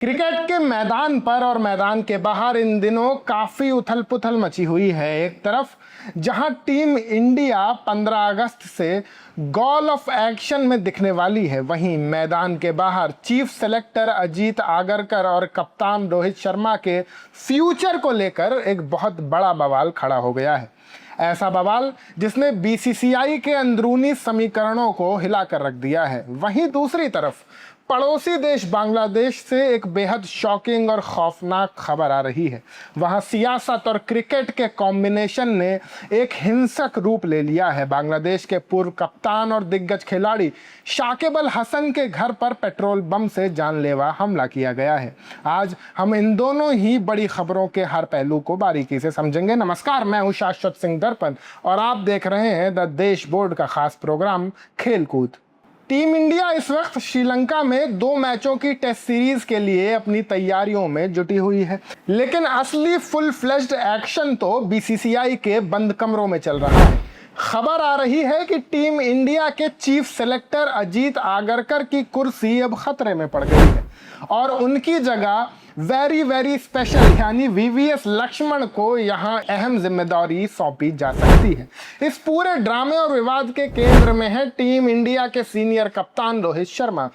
Cricket के मैदान पर और मैदान के बाहर इन दिनों काफी उथल पुथल मची हुई है। एक तरफ जहां टीम इंडिया 15 अगस्त से गॉल ऑफ एक्शन में दिखने वाली है, वहीं मैदान के बाहर चीफ सेलेक्टर अजीत आगरकर और कप्तान रोहित शर्मा के फ्यूचर को लेकर एक बहुत बड़ा बवाल खड़ा हो गया है। ऐसा बवाल जिसने बीसीसीआई के अंदरूनी समीकरणों को हिलाकर रख दिया है। वहीं दूसरी तरफ पड़ोसी देश बांग्लादेश से एक बेहद शॉकिंग और खौफनाक खबर आ रही है। वहां सियासत और क्रिकेट के कॉम्बिनेशन ने एक हिंसक रूप ले लिया है। बांग्लादेश के पूर्व कप्तान और दिग्गज खिलाड़ी शाकिब अल हसन के घर पर पेट्रोल बम से जानलेवा हमला किया गया है। आज हम इन दोनों ही बड़ी खबरों के हर पहलू को बारीकी से समझेंगे। नमस्कार, मैं हूं शाश्वत सिंह दर्पण और आप देख रहे हैं द देश बोर्ड का खास प्रोग्राम खेल कूद। टीम इंडिया इस वक्त श्रीलंका में 2 मैचों की टेस्ट सीरीज के लिए अपनी तैयारियों में जुटी हुई है, लेकिन असली फुल फ्लेज्ड एक्शन तो बीसीसीआई के बंद कमरों में चल रहा है। खबर आ रही है कि टीम इंडिया के चीफ सेलेक्टर अजीत आगरकर की कुर्सी अब खतरे में पड़ गई है और उनकी जगह वेरी स्पेशल यानी वीवीएस लक्ष्मण को यहां अहम जिम्मेदारी सौंपी जा सकती है। इस पूरे ड्रामे और विवाद के केंद्र में है टीम इंडिया के सीनियर कप्तान रोहित शर्मा।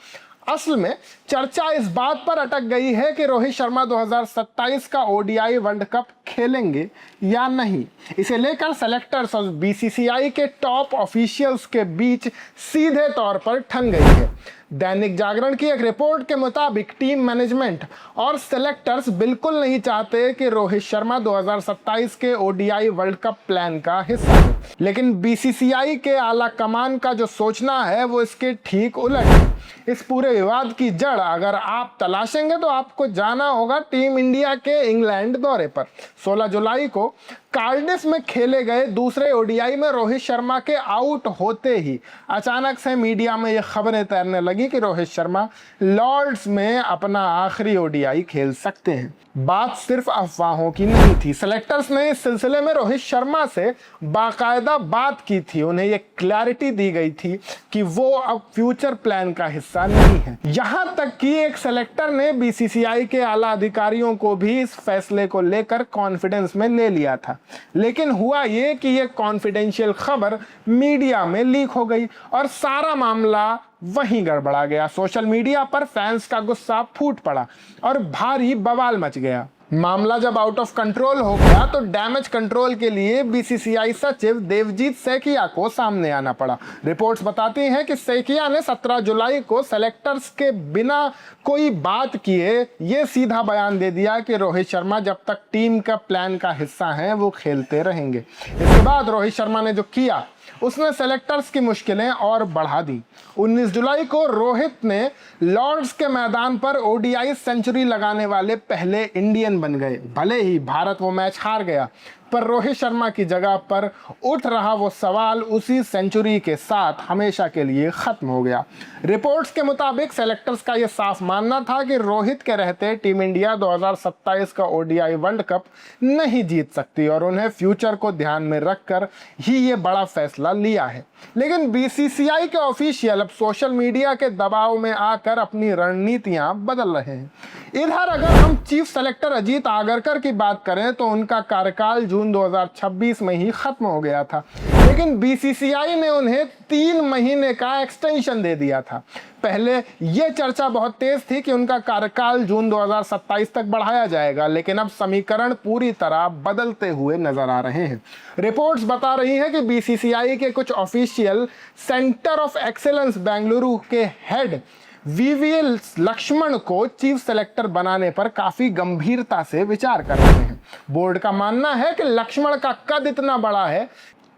असल में चर्चा इस बात पर अटक गई है कि रोहित शर्मा 2027 का ओडीआई वर्ल्ड कप खेलेंगे या नहीं। इसे लेकर सेलेक्टर्स और बीसीसीआई के टॉप ऑफिशियल्स के बीच सीधे तौर पर ठन गई है। दैनिक जागरण की एक रिपोर्ट के मुताबिक टीम मैनेजमेंट और सेलेक्टर्स बिल्कुल नहीं चाहते कि रोहित शर्मा 2027 के ओडीआई वर्ल्ड कप प्लान का हिस्सा हो, लेकिन बीसीसीआई के आला कमान का जो सोचना है वो इसके ठीक उलट है। इस पूरे विवाद की जड़ अगर आप तलाशेंगे तो आपको जाना होगा टीम इंडिया के इंग्लैंड दौरे पर। 16 जुलाई को कार्डिफ में खेले गए दूसरे ओडीआई में रोहित शर्मा के आउट होते ही अचानक से मीडिया में यह खबरें तैरने लगी कि रोहित शर्मा लॉर्ड्स में अपना आखिरी ओडीआई खेल सकते हैं। बात सिर्फ अफवाहों की नहीं थी। सेलेक्टर्स ने इस सिलसिले में रोहित शर्मा से बाकायदा बात की थी। उन्हें यह क्लैरिटी दी गई थी कि वो अब फ्यूचर प्लान का हिस्सा नहीं है। यहां तक कि एक सेलेक्टर ने बीसीसीआई के आला अधिकारियों को भी इस फैसले को लेकर कॉन्फिडेंस में ले लिया था, लेकिन हुआ ये कि यह कॉन्फिडेंशियल खबर मीडिया में लीक हो गई और सारा मामला वहीं गड़बड़ा गया। सोशल मीडिया पर फैंस का गुस्सा फूट पड़ा और भारी बवाल मच गया। मामला जब आउट ऑफ कंट्रोल हो गया तो डैमेज कंट्रोल के लिए बीसीसीआई सचिव देवजीत सेकिया को सामने आना पड़ा। रिपोर्ट्स बताती हैं कि सेकिया ने 17 जुलाई को सेलेक्टर्स के बिना कोई बात किए ये सीधा बयान दे दिया कि रोहित शर्मा जब तक टीम का प्लान का हिस्सा हैं वो खेलते रहेंगे। इसके बाद रोहित शर्मा ने जो किया उसने सेलेक्टर्स की मुश्किलें और बढ़ा दी। 19 जुलाई को रोहित ने लॉर्ड्स के मैदान पर ओडीआई सेंचुरी लगाने वाले पहले इंडियन बन गए। भले ही भारत वो मैच हार गया, पर रोहित शर्मा की जगह पर उठ रहा वो सवाल उसी सेंचुरी के साथ हमेशा के लिए खत्म हो गया। रिपोर्ट्स के मुताबिक सेलेक्टर्स का यह साफ मानना था कि रोहित के रहते टीम इंडिया 2027 का ओडीआई वर्ल्ड कप नहीं जीत सकती और उन्हें फ्यूचर को ध्यान में रखकर ही ये बड़ा फैसला लिया है। लेकिन बीसीसीआई के ऑफिशियल अब सोशल मीडिया के दबाव में आकर अपनी रणनीतियां बदल रहे हैं। इधर अगर हम चीफ सेलेक्टर अजीत आगरकर की बात करें तो उनका कार्यकाल जून 2026 में ही खत्म हो गया था, लेकिन बीसीसीआई ने उन्हें 3 महीने का एक्सटेंशन दे दिया था। पहले यह चर्चा बहुत तेज थी कि उनका कार्यकाल जून 2027 तक बढ़ाया जाएगा, लेकिन अब समीकरण पूरी तरह बदलते हुए नजर आ रहे हैं। रिपोर्ट्स बता रही हैं कि बीसीसीआई के कुछ official centre of excellence Bengaluru के हेड वीवीएस लक्ष्मण को चीफ सेलेक्टर बनाने पर काफी गंभीरता से विचार कर रहे हैं। बोर्ड का मानना है कि लक्ष्मण का कद इतना बड़ा है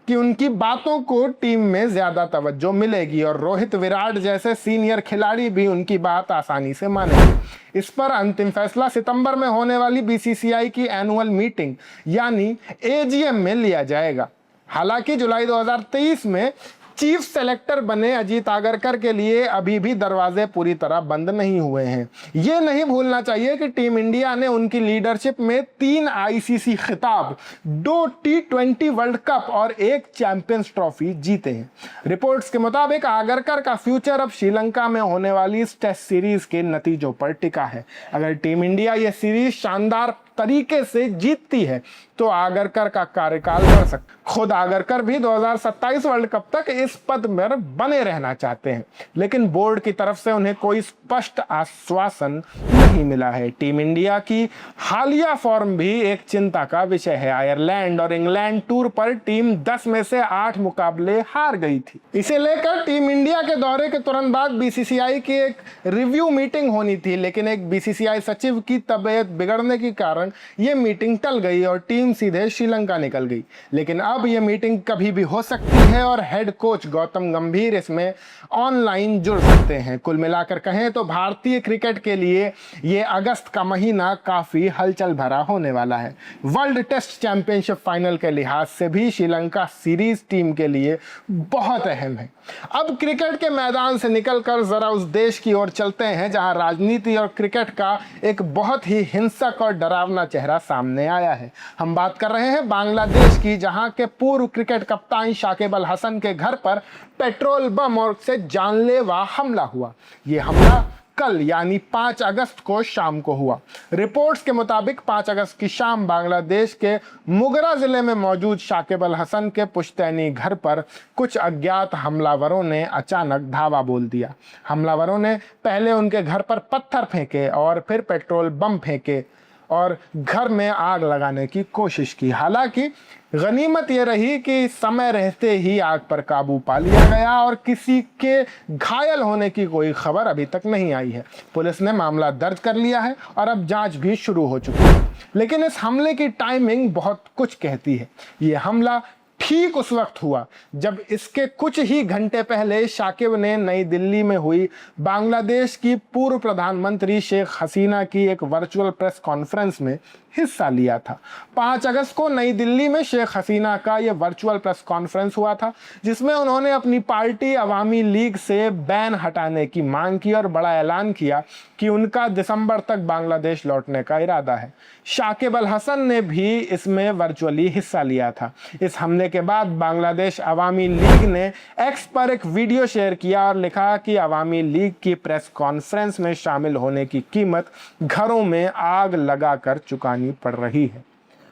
कि उनकी बातों को टीम में ज्यादा तवज्जो मिलेगी और रोहित विराट जैसे सीनियर खिलाड़ी भी उनकी बात आसानी से मानेंगे। इस पर अंतिम फैसला सितंबर में होने वाली बीसीसीआई की एनुअल मीटिंग यानी एजीएम में लिया जाएगा। हालांकि जुलाई 2023 में चीफ सेलेक्टर बने अजीत आगरकर के लिए अभी भी दरवाजे पूरी तरह बंद नहीं हुए हैं। ये नहीं भूलना चाहिए कि टीम इंडिया ने उनकी लीडरशिप में 3 आईसीसी खिताब, 2 टी20 वर्ल्ड कप और 1 चैंपियंस ट्रॉफी जीते हैं। रिपोर्ट्स के मुताबिक आगरकर का फ्यूचर अब श्रीलंका में होने वाली इस टेस्ट सीरीज के नतीजों पर टिका है। अगर टीम इंडिया यह सीरीज शानदार तरीके से जीतती है तो आगरकर का कार्यकाल बढ़ सकता। खुद आगरकर भी 2027 वर्ल्ड कप तक इस पद में बने रहना चाहते हैं, लेकिन बोर्ड की तरफ से उन्हें कोई स्पष्ट आश्वासन नहीं मिला है। टीम इंडिया की हालिया फॉर्म भी एक चिंता का विषय है। आयरलैंड और इंग्लैंड टूर पर टीम 10 में से 8 मुकाबले हार गई थी। इसे लेकर टीम इंडिया के दौरे के तुरंत बाद बीसीसीआई की एक रिव्यू मीटिंग होनी थी, लेकिन एक बीसीसीआई सचिव की तबीयत बिगड़ने के कारण यह मीटिंग टल गई और टीम सीधे श्रीलंका निकल गई। लेकिन अब यह मीटिंग कभी भी हो सकती है और हेड कोच गौतम गंभीर इसमें ऑनलाइन जुड़ सकते हैं। कुल मिलाकर कहें तो भारतीय क्रिकेट के लिए यह अगस्त का महीना काफी हलचल भरा होने वाला है। वर्ल्ड टेस्ट चैंपियनशिप फाइनल के लिहाज से भी श्रीलंका सीरीज टीम के लिए बहुत अहम है। अब क्रिकेट के मैदान से निकलकर जरा उस देश की ओर चलते हैं जहां राजनीति और क्रिकेट का एक बहुत ही हिंसक और डरावना चेहरा सामने आया है। हम बात कर रहे हैं बांग्लादेश की, जहां के पूर्व क्रिकेट कप्तान शाकिब अल हसन के घर पर पेट्रोल बम और से जानलेवा हमला हुआ। यह हमला कल यानी 5 अगस्त को शाम को हुआ। रिपोर्ट्स के मुताबिक 5 अगस्त की शाम बांग्लादेश के मुगरा जिले में मौजूद शाकिब अल हसन के पुश्तैनी घर पर कुछ अज्ञात हमलावरों ने अचानक धावा बोल दिया। हमलावरों ने पहले उनके घर पर पत्थर फेंके और फिर पेट्रोल बम फेंके और घर में आग लगाने की कोशिश की। हालांकि गनीमत यह रही कि समय रहते ही आग पर काबू पा लिया गया और किसी के घायल होने की कोई खबर अभी तक नहीं आई है। पुलिस ने मामला दर्ज कर लिया है और अब जांच भी शुरू हो चुकी है। लेकिन इस हमले की टाइमिंग बहुत कुछ कहती है। ये हमला ठीक उस वक्त हुआ जब इसके कुछ ही घंटे पहले शाकिब ने नई दिल्ली में हुई बांग्लादेश की पूर्व प्रधानमंत्री शेख हसीना की एक वर्चुअल प्रेस कॉन्फ्रेंस में हिस्सा लिया था। 5 अगस्त को नई दिल्ली में शेख हसीना का यह वर्चुअल प्रेस कॉन्फ्रेंस हुआ था, जिसमें उन्होंने अपनी पार्टी अवामी लीग से बैन हटाने की मांग की और बड़ा ऐलान किया कि उनका दिसंबर तक बांग्लादेश लौटने का इरादा है। शाकिब अल हसन ने भी इसमें वर्चुअली हिस्सा लिया था। इस हमले के बाद बांग्लादेश अवामी लीग ने एक्स पर एक वीडियो शेयर किया और लिखा कि अवामी लीग की प्रेस कॉन्फ्रेंस में शामिल होने की कीमत घरों में आग लगाकर चुकानी पड़ रही है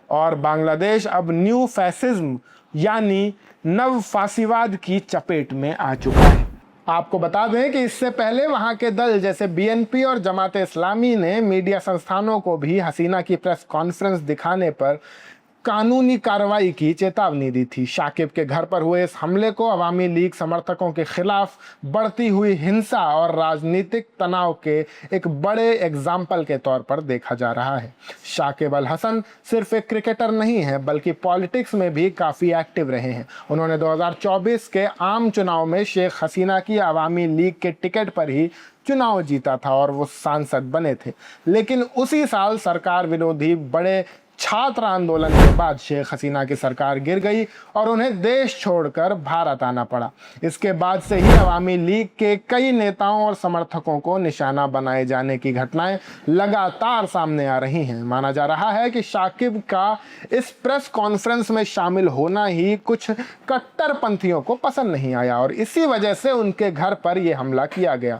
और बांग्लादेश अब न्यू फैसिज्म यानी नव फासीवाद की चपेट में आ चुका है। आपको बता दें कि इससे पहले वहां के दल जैसे बीएनपी और जमात इस्लामी ने मीडिया संस्थानों को भी हसीना की प्रेस कॉन्फ्रेंस दिखाने पर कानूनी कार्रवाई की चेतावनी दी थी। शाकिब के घर पर हुए इस हमले को अवामी लीग समर्थकों के खिलाफ बढ़ती हुई हिंसा और राजनीतिक तनाव के एक बड़े एग्जाम्पल के तौर पर देखा जा रहा है। शाकिब अल हसन सिर्फ एक क्रिकेटर नहीं है बल्कि पॉलिटिक्स में भी काफ़ी एक्टिव रहे हैं। उन्होंने 2024 के आम चुनाव में शेख हसीना की अवामी लीग के टिकट पर ही चुनाव जीता था और वो सांसद बने थे। लेकिन उसी साल सरकार विरोधी बड़े छात्र आंदोलन के बाद शेख हसीना की सरकार गिर गई और उन्हें देश छोड़कर भारत आना पड़ा। इसके बाद से ही अवामी लीग के कई नेताओं और समर्थकों को निशाना बनाए जाने की घटनाएं लगातार सामने आ रही हैं। माना जा रहा है कि शाकिब का इस प्रेस कॉन्फ्रेंस में शामिल होना ही कुछ कट्टरपंथियों को पसंद नहीं आया और इसी वजह से उनके घर पर यह हमला किया गया।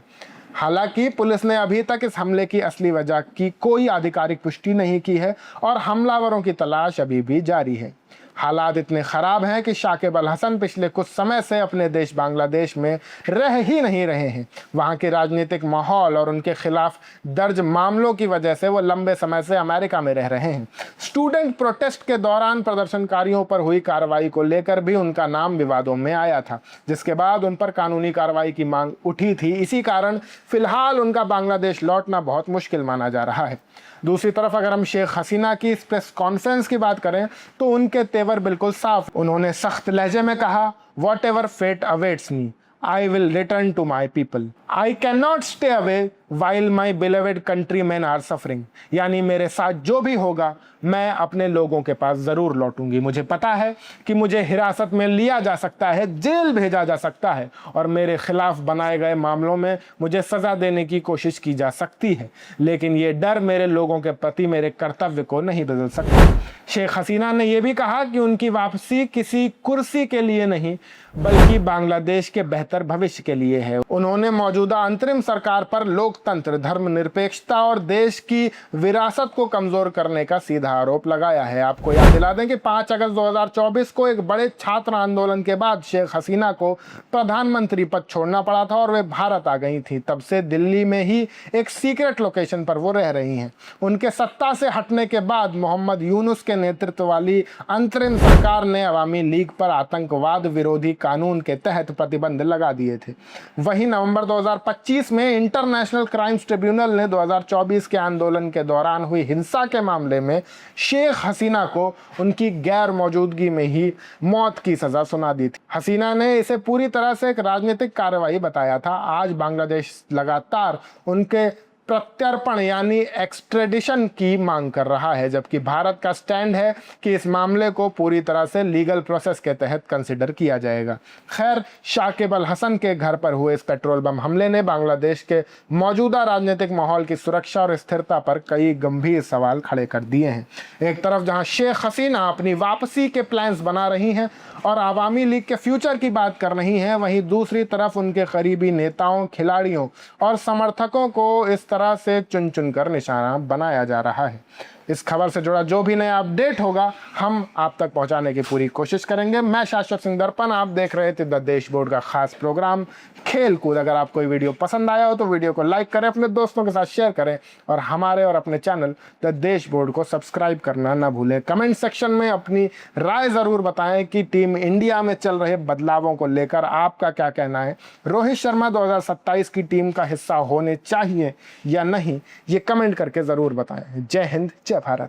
हालांकि पुलिस ने अभी तक इस हमले की असली वजह की कोई आधिकारिक पुष्टि नहीं की है और हमलावरों की तलाश अभी भी जारी है। हालात इतने ख़राब हैं कि शाकिब अल हसन पिछले कुछ समय से अपने देश बांग्लादेश में रह ही नहीं रहे हैं। वहाँ के राजनीतिक माहौल और उनके खिलाफ दर्ज मामलों की वजह से वो लंबे समय से अमेरिका में रह रहे हैं। स्टूडेंट प्रोटेस्ट के दौरान प्रदर्शनकारियों पर हुई कार्रवाई को लेकर भी उनका नाम विवादों में आया था, जिसके बाद उन पर कानूनी कार्रवाई की मांग उठी थी। इसी कारण फिलहाल उनका बांग्लादेश लौटना बहुत मुश्किल माना जा रहा है। दूसरी तरफ अगर हम शेख हसीना की इस प्रेस कॉन्फ्रेंस की बात करें तो उनके तेवर बिल्कुल साफ। उन्होंने सख्त लहजे में कहा, whatever fate awaits me I will return to my people. I cannot stay away while my beloved countrymen are suffering. यानी मेरे साथ जो भी होगा मैं अपने लोगों के पास ज़रूर लौटूंगी। मुझे पता है कि मुझे हिरासत में लिया जा सकता है, जेल भेजा जा सकता है और मेरे खिलाफ बनाए गए मामलों में मुझे सज़ा देने की कोशिश की जा सकती है, लेकिन ये डर मेरे लोगों के प्रति मेरे कर्तव्य को नहीं बदल सकता। शेख हसीना ने यह भी कहा कि उनकी वापसी किसी कुर्सी के लिए नहीं बल्कि बांग्लादेश के बेहतर भविष्य के लिए है। उन्होंने मौजूदा अंतरिम सरकार पर लोकतंत्र, धर्मनिरपेक्षता और देश की विरासत को कमजोर करने का सीधा आरोप लगाया है। आपको याद दिला दें कि 5 अगस्त 2024 को एक बड़े छात्र आंदोलन के बाद शेख हसीना को प्रधानमंत्री पद छोड़ना पड़ा था और वे भारत आ गई थी। तब से दिल्ली में ही एक सीक्रेट लोकेशन पर वो रह रही हैं। उनके सत्ता से हटने के बाद मोहम्मद यूनुस के नेतृत्व वाली अंतरिम सरकार ने अवामी लीग पर आतंकवाद विरोधी कानून के तहत प्रतिबंध लगा दिए थे। वहीं नवंबर 2025 में इंटरनेशनल क्राइम्स ट्रिब्यूनल ने 2024 के आंदोलन के दौरान हुई हिंसा के मामले में शेख हसीना को उनकी गैर मौजूदगी में ही मौत की सजा सुना दी थी। हसीना ने इसे पूरी तरह से एक राजनीतिक कार्रवाई बताया था। आज बांग्लादेश लगातार उनके प्रत्यर्पण यानी एक्सट्रेडिशन की मांग कर रहा है, जबकि भारत का स्टैंड है कि इस मामले को पूरी तरह से लीगल प्रोसेस के तहत कंसिडर किया जाएगा। खैर, शाकिब अल हसन के घर पर हुए इस पेट्रोल बम हमले ने बांग्लादेश के मौजूदा राजनीतिक माहौल की सुरक्षा और स्थिरता पर कई गंभीर सवाल खड़े कर दिए हैं। एक तरफ जहां शेख हसीना अपनी वापसी के प्लान्स बना रही हैं और आवामी लीग के फ्यूचर की बात कर रही हैं, वहीं दूसरी तरफ उनके करीबी नेताओं, खिलाड़ियों और समर्थकों को इस तरह से चुन चुन कर निशाना बनाया जा रहा है। इस खबर से जुड़ा जो भी नया अपडेट होगा हम आप तक पहुंचाने की पूरी कोशिश करेंगे। मैं शाश्वत सिंह दर्पण, आप देख रहे थे द देश बोर्ड का खास प्रोग्राम खेल कूद। अगर आपको ये वीडियो पसंद आया हो तो वीडियो को लाइक करें, अपने दोस्तों के साथ शेयर करें और हमारे और अपने चैनल द देश बोर्ड को सब्सक्राइब करना ना भूलें। कमेंट सेक्शन में अपनी राय ज़रूर बताएं कि टीम इंडिया में चल रहे बदलावों को लेकर आपका क्या कहना है। रोहित शर्मा 2027 की टीम का हिस्सा होने चाहिए या नहीं, ये कमेंट करके ज़रूर बताएं। जय हिंद, जय भारत।